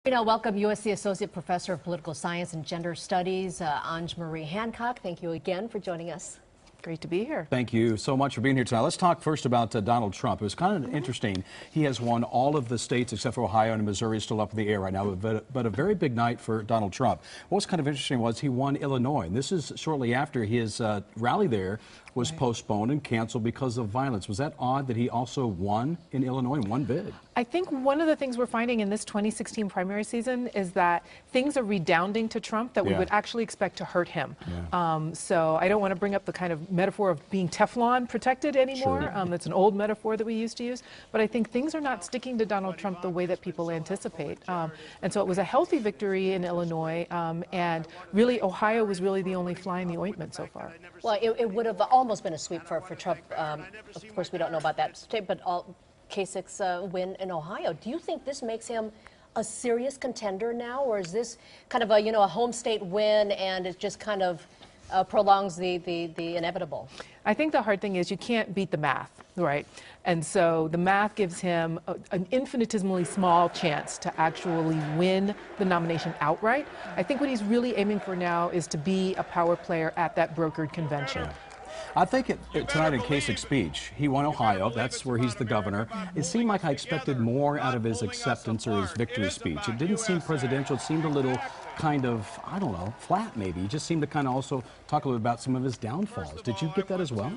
We now welcome USC Associate Professor of Political Science and Gender Studies, Ange Marie Hancock. Thank you again for joining us. Great to be here. Thank you so much for being here tonight. Let's talk first about Donald Trump. It was kind of interesting. He has won all of the states except for Ohio, and Missouri is still up in the air right now, but a very big night for Donald Trump. What was kind of interesting was he won Illinois, and this is shortly after his rally there was postponed and canceled because of violence. Was that odd that he also won in Illinois and won big? I think one of the things we're finding in this 2016 primary season is that things are redounding to Trump that we would actually expect to hurt him. So I don't want to bring up the kind of metaphor of being Teflon protected anymore. That's an old metaphor that we used to use. But I think things are not sticking to Donald Trump the way that people anticipate. And so it was a healthy victory in Illinois. And really, Ohio was really the only fly in the ointment so far. Well, it would have almost been a sweep for Trump. Of course, we don't know about that state, but Kasich's win in Ohio. Do you think this makes him a serious contender now, or is this kind of a home state win and it just kind of prolongs the inevitable? I think the hard thing is you can't beat the math, right? And so the math gives him an infinitesimally small chance to actually win the nomination outright. I think what he's really aiming for now is to be a power player at that brokered convention. I think tonight in Kasich's speech, he won Ohio. That's where he's the governor. It seemed like I expected more out of his acceptance or his victory speech. It didn't seem presidential. It seemed a little kind of, I don't know, flat maybe. He just seemed to kind of also talk a little about some of his downfalls. Did you get that as well?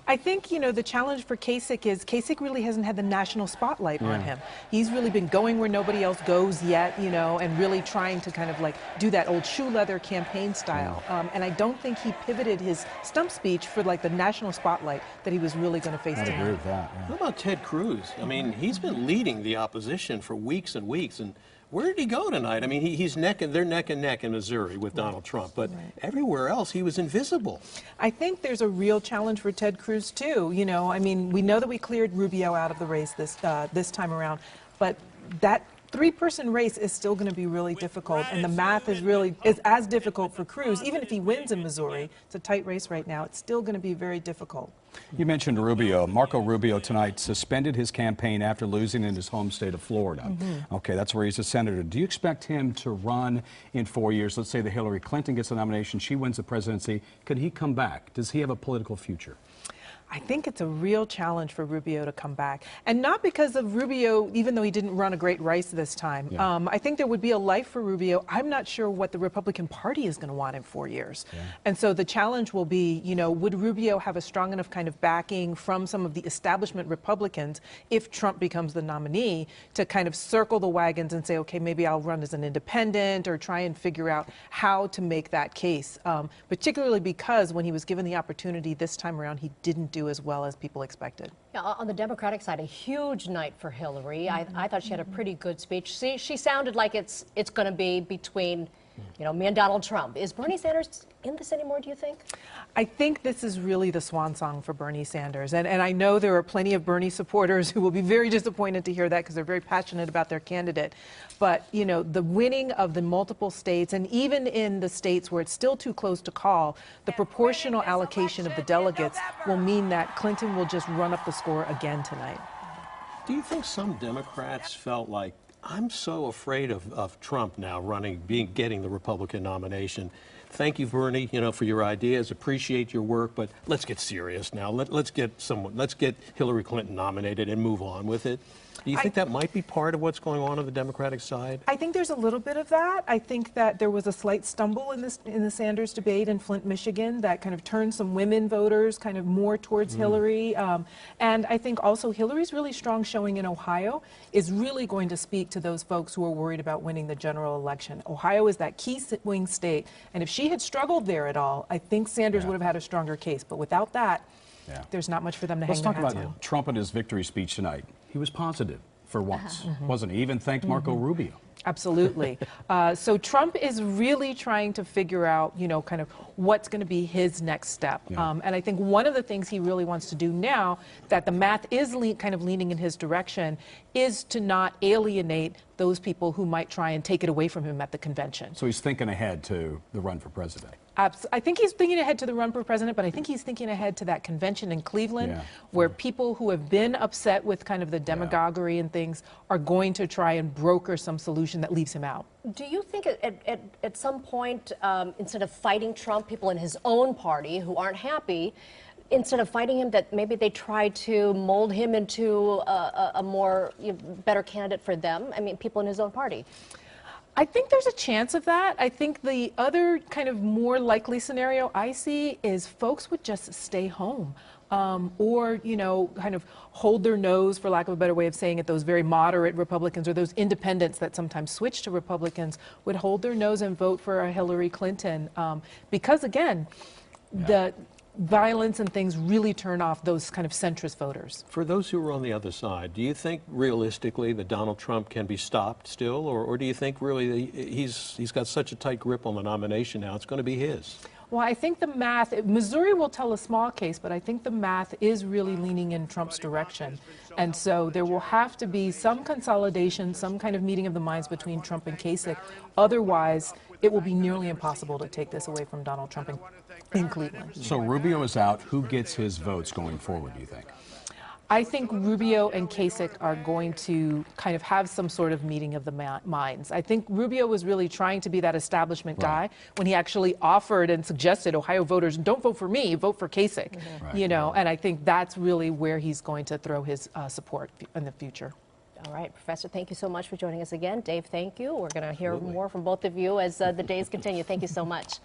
I think, the challenge for Kasich is Kasich really hasn't had the national spotlight on him. He's really been going where nobody else goes yet, and really trying to kind of like do that old shoe leather campaign style. And I don't think he pivoted his stump speech for like the national spotlight that he was really going to face tonight. I agree with that. What about Ted Cruz? I mean, he's been leading the opposition for weeks and weeks, and where did he go tonight? I mean, they're neck and neck in Missouri with Donald Trump, but everywhere else he was invisible. I think there's a real challenge for Ted Cruz too. I mean, we know that we cleared Rubio out of the race this time around, but that three-person race is still going to be really difficult, and the math is as difficult for Cruz. Even if he wins in Missouri, it's a tight race right now, it's still going to be very difficult. You mentioned Rubio. Marco Rubio tonight suspended his campaign after losing in his home state of Florida. Okay, that's where he's a senator. Do you expect him to run in 4 years? Let's say that Hillary Clinton gets the nomination, she wins the presidency. Could he come back? Does he have a political future? I think it's a real challenge for Rubio to come back. And not because of Rubio, even though he didn't run a great race this time. I think there would be a life for Rubio. I'm not sure what the Republican Party is going to want in 4 years. And so the challenge will be, would Rubio have a strong enough kind of backing from some of the establishment Republicans if Trump becomes the nominee to kind of circle the wagons and say, okay, maybe I'll run as an independent, or try and figure out how to make that case. Particularly because when he was given the opportunity this time around, he didn't do as well as people expected. On the Democratic side, a huge night for Hillary. I thought she had a pretty good speech. She sounded like it's going to be between me and Donald Trump. Is Bernie Sanders in this anymore, do you think? I think this is really the swan song for Bernie Sanders. And I know there are plenty of Bernie supporters who will be very disappointed to hear that because they're very passionate about their candidate. But, the winning of the multiple states, and even in the states where it's still too close to call, the proportional allocation of the delegates will mean that Clinton will just run up the score again tonight. Do you think some Democrats felt like, I'm so afraid of Trump now getting the Republican nomination? Thank you, Bernie, for your ideas. Appreciate your work, but let's get serious now. Let's get Hillary Clinton nominated and move on with it. Do you think that might be part of what's going on the Democratic side? I think there's a little bit of that. I think that there was a slight stumble in the Sanders debate in Flint, Michigan, that kind of turned some women voters kind of more towards Hillary. And I think also Hillary's really strong showing in Ohio is really going to speak to those folks who are worried about winning the general election. Ohio is that key swing state, and if she had struggled there at all, I think Sanders would have had a stronger case. But without that, there's not much for them to hang their hats on. Let's talk about Trump and his victory speech tonight. He was positive for once, wasn't he? Even thanked Marco Rubio. Absolutely. So Trump is really trying to figure out, kind of what's going to be his next step. And I think one of the things he really wants to do now, that the math is kind of leaning in his direction, is to not alienate those people who might try and take it away from him at the convention. So he's thinking ahead to the run for president. I think he's thinking ahead to the run for president, but I think he's thinking ahead to that convention in Cleveland, where people who have been upset with kind of the demagoguery and things are going to try and broker some solution that leaves him out. Do you think at some point, instead of fighting Trump, people in his own party who aren't happy, instead of fighting him, that maybe they try to mold him into a more better candidate for them? I mean, people in his own party. I think there's a chance of that. I think the other kind of more likely scenario I see is folks would just stay home. Or, kind of hold their nose, for lack of a better way of saying it. Those very moderate Republicans or those independents that sometimes switch to Republicans would hold their nose and vote for a Hillary Clinton. Because, again, the violence and things really turn off those kind of centrist voters. For those who are on the other side, do you think realistically that Donald Trump can be stopped still, or do you think really he's got such a tight grip on the nomination now, it's going to be his? Well, I think the math, Missouri will tell a small case, but I think the math is really leaning in Trump's direction. And so there will have to be some consolidation, some kind of meeting of the minds between Trump and Kasich. Otherwise, it will be nearly impossible to take this away from Donald Trump in Cleveland. So Rubio is out. Who gets his votes going forward, do you think? I think Rubio and Kasich are going to kind of have some sort of meeting of the minds. I think Rubio was really trying to be that establishment guy when he actually offered and suggested Ohio voters, don't vote for me, vote for Kasich. And I think that's really where he's going to throw his support in the future. All right, Professor, thank you so much for joining us again. Dave, thank you. We're going to hear more from both of you as the days continue. Thank you so much.